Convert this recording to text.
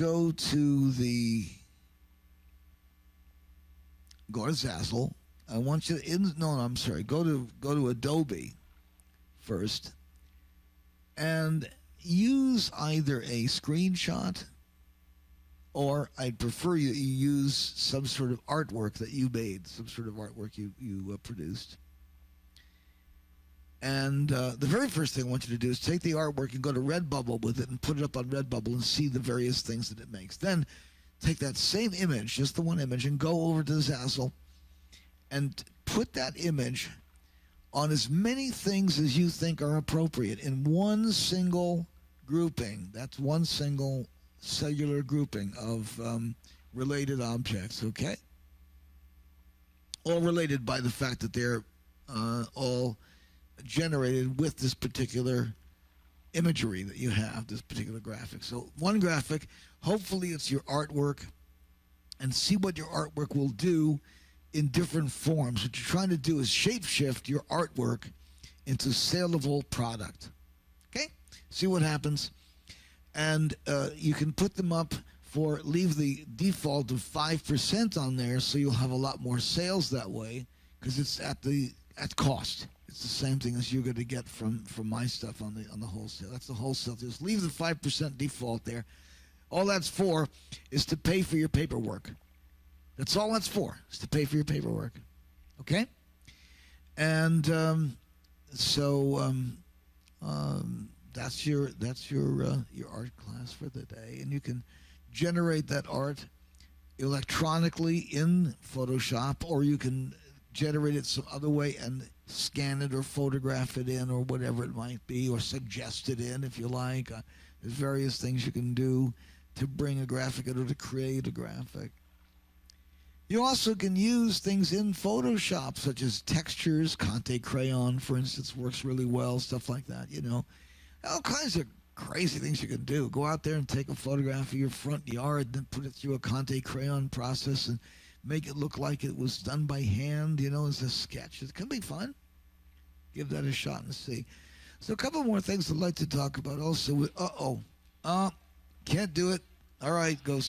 go to Zazzle. I want you to go to Adobe first and use either a screenshot, or I'd prefer you use some sort of artwork that you made, some sort of artwork you produced. And the very first thing I want you to do is take the artwork and go to Redbubble with it and put it up on Redbubble and see the various things that it makes. Then take that same image, just the one image, and go over to Zazzle and put that image on as many things as you think are appropriate in one single grouping. That's one single cellular grouping of related objects, okay? All related by the fact that they're all generated with this particular imagery that you have, this particular graphic. So one graphic, hopefully it's your artwork, and see what your artwork will do in different forms. What you're trying to do is shape-shift your artwork into saleable product. Okay? See what happens. And you can put them up leave the default of 5% on there, so you'll have a lot more sales that way, because it's at cost. It's the same thing as you're going to get from my stuff on the wholesale. That's the wholesale. Just leave the 5% default there. All that's for is to pay for your paperwork. That's all that's for, is to pay for your paperwork. Okay? And that's your art class for the day. And you can generate that art electronically in Photoshop, or you can generate it some other way and scan it or photograph it in, or whatever it might be, or suggest it in if you like. There's various things you can do to bring a graphic in or to create a graphic. You also can use things in Photoshop, such as textures. Conte Crayon, for instance, works really well, stuff like that, you know. All kinds of crazy things you can do. Go out there and take a photograph of your front yard, then put it through a Conte Crayon process and make it look like it was done by hand, you know, as a sketch. It can be fun. Give that a shot and see. So a couple more things I'd like to talk about also. Can't do it. All right, go.